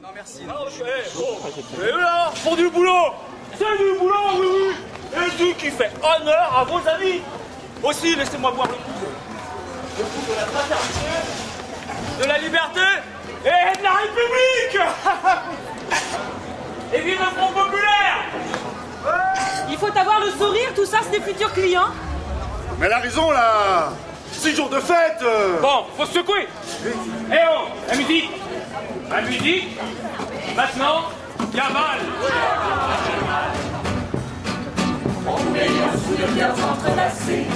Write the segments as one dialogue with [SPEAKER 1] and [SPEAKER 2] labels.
[SPEAKER 1] Non, merci.
[SPEAKER 2] Non, et là, pour du boulot. C'est du boulot, oui, oui. Et du qui fait honneur à vos amis. Aussi, laissez-moi boire le coup de la fraternité, de la liberté et de la République. Et vive le Front populaire.
[SPEAKER 3] Il faut avoir le sourire, tout ça, c'est des futurs clients.
[SPEAKER 4] Mais elle a raison, là. 6 jours de fête.
[SPEAKER 2] Bon, faut se secouer. Eh oh, la musique. La musique. Maintenant, cavale.
[SPEAKER 5] On met un sous de cœurs entrelacés.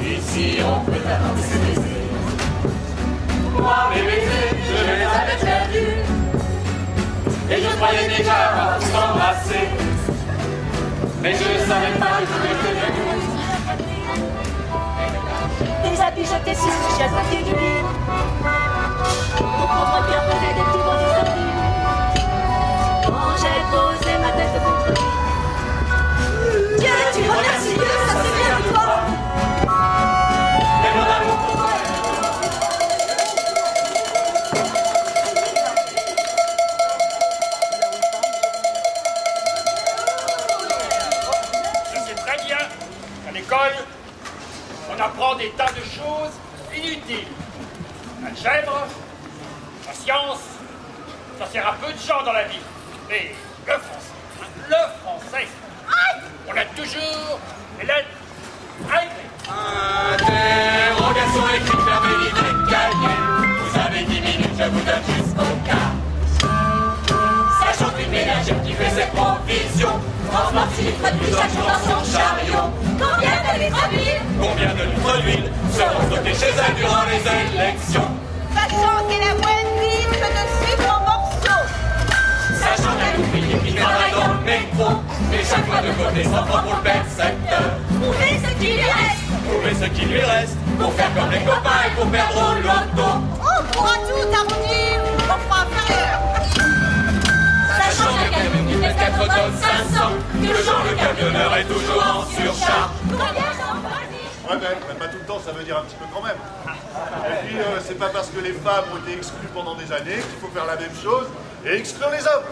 [SPEAKER 5] Ici, on peut attendre ses baisers. Moi, mes baisers, je les avais perdus. Et je croyais déjà s'embrasser. Mais je ne savais pas que je m'étais perdu.
[SPEAKER 6] Des habits jetés sur les chaises à pied du lit. Mon pauvre cœur faisait des petits bonds d'histoire. Quand j'ai posé ma tête contre lui. Dieu, tu remercies Dieu, ça c'est bien de toi.
[SPEAKER 5] Et mon amour pour toi.
[SPEAKER 2] Je sais très bien qu'à l'école, on apprend des tas de choses inutiles. L'algèbre, la science, ça sert à peu de gens dans la vie. Mais le français, on a toujours les lettres A.
[SPEAKER 5] Interrogation écrite, fermez livre et cahier. Vous avez 10 minutes, je vous donne jusqu'au quart. Sachant qu'une ménagère qui fait ses provisions transporte 6 litres d'huile chaque jour dans son chariot.
[SPEAKER 6] Combien de litres d'huile?
[SPEAKER 5] Combien de litres d'huile seront stockés chez elle durant les élections?
[SPEAKER 6] Sachant qu'elle a moins de litres de sucre en morceaux.
[SPEAKER 5] Sachant qu'un ouvrier qui travaille dans le métro met chaque fois de côté 100 francs pour le percepteur.
[SPEAKER 6] Trouvez ce qui lui reste.
[SPEAKER 5] Trouver ce qui lui reste pour faire comme les copains et pour perdre au loto.
[SPEAKER 6] On pourra tout arrondir au froid inférieur.
[SPEAKER 5] Sachant qu'un camion qui fait 4 tonnes 500, que le Jean le camionneur est toujours en surcharge.
[SPEAKER 6] Combien j'en choisis?
[SPEAKER 4] Ouais, mais pas tout le temps, ça veut dire un petit peu quand même. Et puis, c'est pas parce que les femmes ont été exclues pendant des années qu'il faut faire la même chose et exclure les hommes.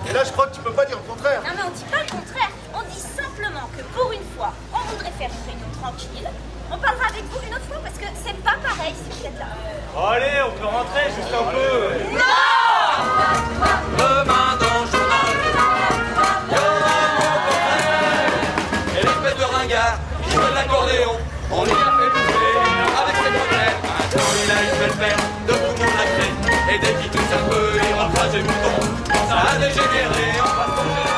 [SPEAKER 4] Et là, je crois que tu peux pas dire le contraire.
[SPEAKER 6] Non mais on dit pas le contraire, on dit simplement que pour une fois, on voudrait faire une réunion tranquille. On parlera avec vous une autre fois parce que c'est pas pareil si vous êtes là.
[SPEAKER 2] Allez, on peut rentrer juste un peu.
[SPEAKER 5] Demain dans le journal, il y aura mon beau-frère et l'espèce de ringard qui joue de l'accordéon. On lui a fait bouffer avec ses problèmes. Maintenant il a une belle paire de poumons lacrés. Et dès qu'il touche un peu, il rentre des boutons. Quand ça a dégénéré, on va se manger.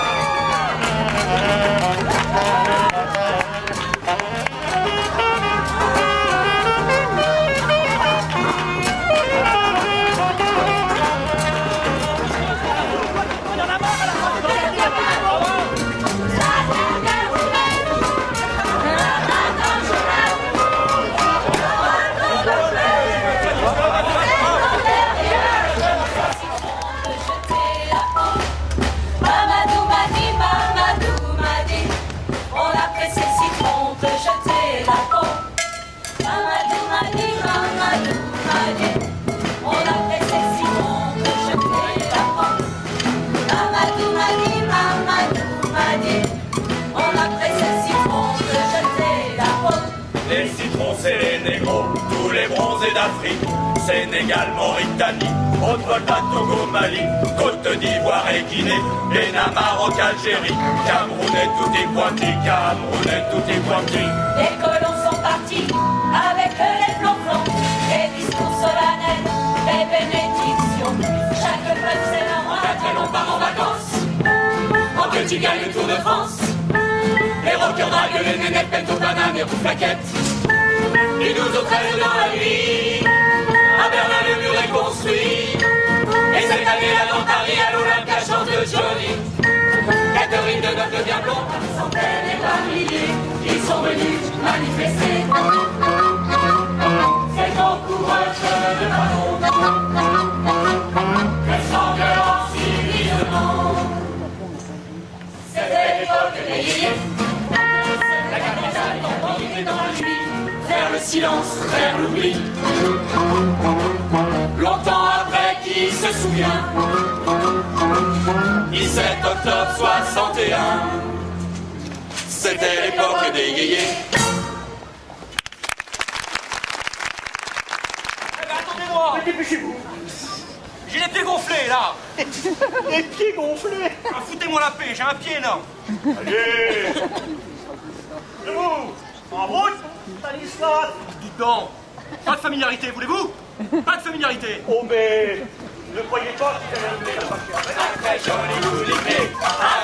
[SPEAKER 5] C'est les négros, tous les bronzés d'Afrique, Sénégal, Mauritanie, Haute-Volta, Togo, Mali, Côte d'Ivoire et Guinée, Bénin, Maroc, Algérie, Cameroun et tutti quanti, Cameroun et tutti quanti.
[SPEAKER 6] Les colons sont partis avec les flonflons, les discours solennels, les bénédictions. Chaque peuple c'est un roi.
[SPEAKER 5] Après on part en vacances, en que tu gagnes le Tour de France. Les rockers draguent les nénettes, peinent aux bananes et roux flaquettes. Et nous autres rêvons dans la nuit. À Berlin le mur est construit. Et cette année là dans Paris à l'Olympe chante Johnny. Catherine de Neuf devient blonde.
[SPEAKER 6] Par centaines et par milliers,
[SPEAKER 5] Ils sont venus
[SPEAKER 6] manifester. C'est au couvre-feu de ballon
[SPEAKER 5] que s'engueulent en civilisement.
[SPEAKER 6] C'était l'époque des yéyés.
[SPEAKER 5] La capitale est dans la nuit. Vers le silence, vers l'oubli. Longtemps après qui se souvient? 17 octobre 61, c'était l'époque des yéyés.
[SPEAKER 2] Eh ben attendez-moi! Dépêchez-vous! J'ai les pieds gonflés là! Les pieds gonflés? Ah, foutez-moi la paix, j'ai un pied énorme! Allez! Debout! En route! Stanislas! Dites donc! Pas de familiarité, voulez-vous? Pas de familiarité! Oh mais... Ne croyez pas qu'il allait arriver là-bas.
[SPEAKER 5] Un très joli bouliquet,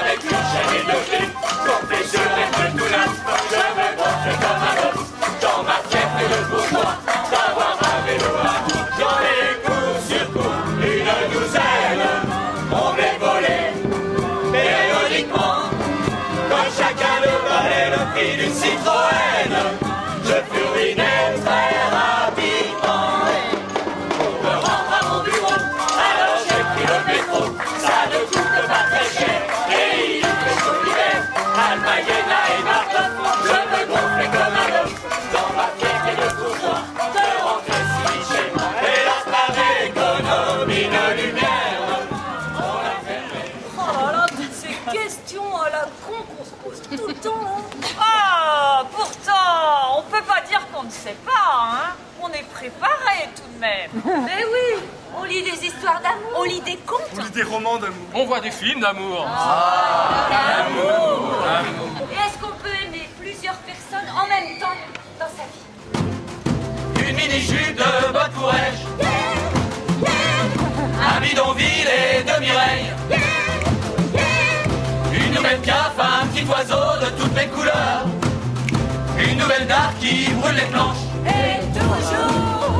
[SPEAKER 5] avec une chaîne et deux clés, compté sur les tout neuf, je me gonfler comme un œuf, dans ma tête de bourgeois, d'avoir un vélo à bout. J'en ai coup sur coup, une douzaine, on m'est volé, périodiquement, comme chacun le valait le prix d'une Citroën, je fus ruiné très rapidement. Pour me rendre à mon bureau, alors j'ai pris le métro, ça ne coûte pas très cher, et il fait chaud l'hiver, Almayena et Martin, je me gonflais comme un œuf, dans ma fierté de bourgeois, de rentrer si vite chez moi, hélas par économie de lumière, on a fermé.
[SPEAKER 6] Oh là là, toutes ces questions à la con qu'on se pose tout le temps, hein.
[SPEAKER 1] Ah, pourtant, on peut pas dire qu'on ne sait pas, hein. On est préparé tout de même.
[SPEAKER 6] Mais oui, on lit des histoires d'amour, on lit des contes.
[SPEAKER 2] On lit des romans d'amour.
[SPEAKER 7] On voit des films d'amour.
[SPEAKER 6] Et est-ce qu'on peut aimer plusieurs personnes en même temps dans sa vie?
[SPEAKER 5] Une mini-jupe de bottes courage, un bidonville et de Mireille, une nouvelle piaffe, un petit oiseau de toutes les couleurs, une nouvelle dame qui brûle les planches.
[SPEAKER 6] Et toujours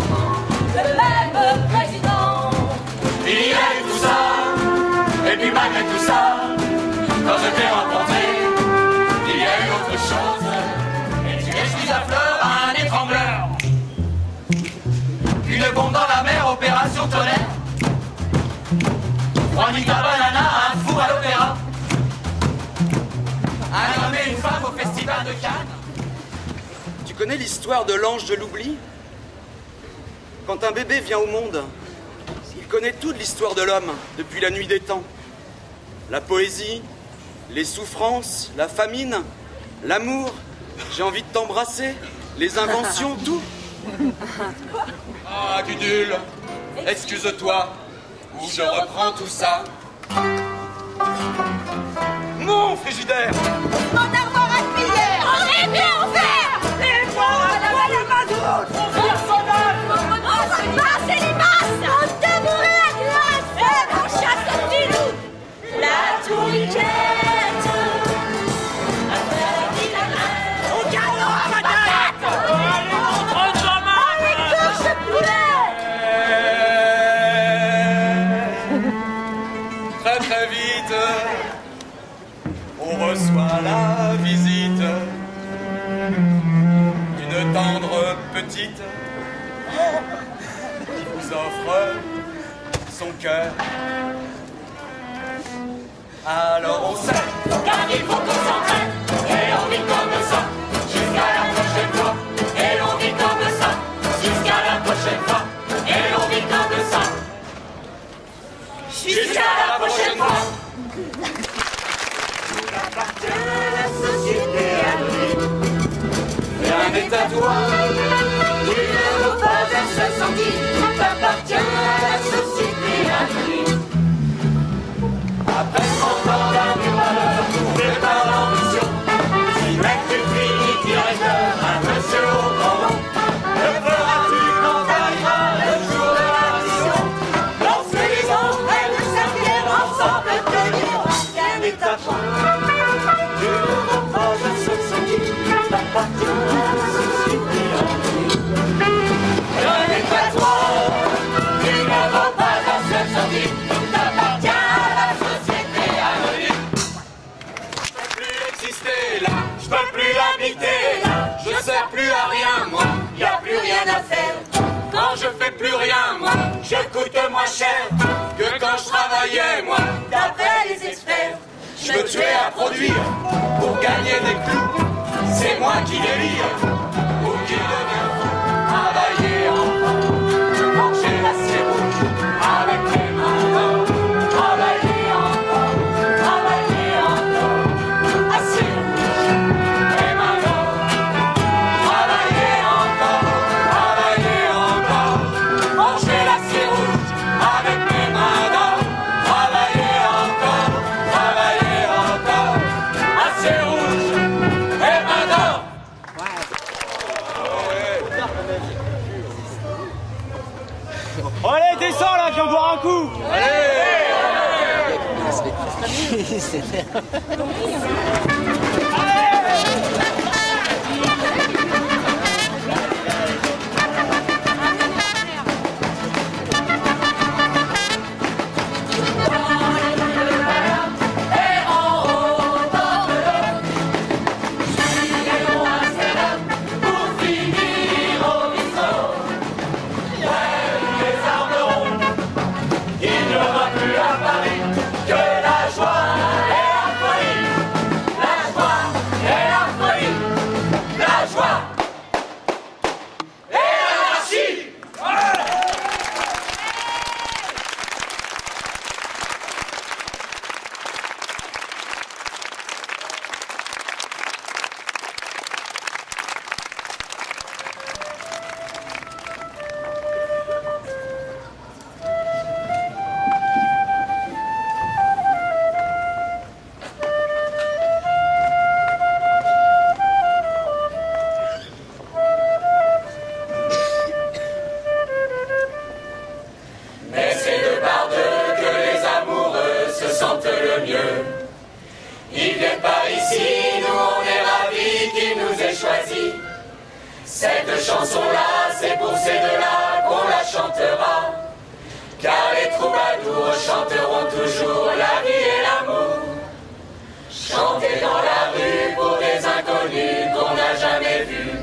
[SPEAKER 6] le même président.
[SPEAKER 5] Il y a eu tout ça, et puis malgré tout ça, quand je t'ai rencontré, il y a eu autre chose. Et tu es à fleur, un étrangleur, une bombe dans la mer, opération tonnerre, Juanita Banana, un four à l'opéra, un homme et une femme au festival de Cannes.
[SPEAKER 8] Tu connais l'histoire de l'ange de l'oubli? Quand un bébé vient au monde, il connaît toute l'histoire de l'homme depuis la nuit des temps. La poésie, les souffrances, la famine, l'amour, j'ai envie de t'embrasser, les inventions, tout.
[SPEAKER 5] Ah, Gudule, excuse-toi, ou je reprends tout ça.
[SPEAKER 8] Mon frigidaire!
[SPEAKER 6] Mon armoire à cuillère. On est bien en fer. Et moi, la mazout. C'est limace. Un tabouret à glace. On chasse au filou. La tourniquette. Au galop à patate. Avec courge poulet.
[SPEAKER 5] Très très vite, on reçoit la visite d'une tendre petite qui vous offre son cœur. Alors on sait, car il faut qu'on s'entraîne, et on vit comme ça, jusqu'à la prochaine fois. Et on vit comme ça, jusqu'à la prochaine fois. Et on vit comme ça, jusqu'à la prochaine fois.
[SPEAKER 6] La société anonyme.
[SPEAKER 5] Rien n'est à toi,
[SPEAKER 6] Tu ne veux pas être senti. T'appartiens à la société anonyme.
[SPEAKER 5] après 30 ans d'amour malheur, trouvé par l'ambition. Si mec tu finis directeur, un monsieur au grand nom, que feras-tu quand t'arriveras le jour de la mission?
[SPEAKER 6] Lorsque les anges prennent le cinquième ensemble te diront rien n'est à toi.
[SPEAKER 5] Tu ne veux pas être senti, t'appartiens à la société anonyme. Rien n'est à toi, tu ne veux pas être senti, t'appartiens à la société anonyme. Je peux plus exister là, je peux plus habiter là, je sers plus à rien moi, y a plus rien à faire. Quand je fais plus rien moi, je coûte moins cher que quand je travaillais moi.
[SPEAKER 6] D'après les experts,
[SPEAKER 5] Je me tuais à produire pour gagner des clous. C'est moi qui délire ou qui deviens fou. Travailler en manger la rouge avec les mains.
[SPEAKER 7] Oh, allez, descends là, viens boire un coup.
[SPEAKER 5] Cette chanson-là, c'est pour ces deux-là qu'on la chantera. Car les troubadours chanteront toujours la vie et l'amour. Chanter dans la rue pour des inconnus qu'on n'a jamais vus.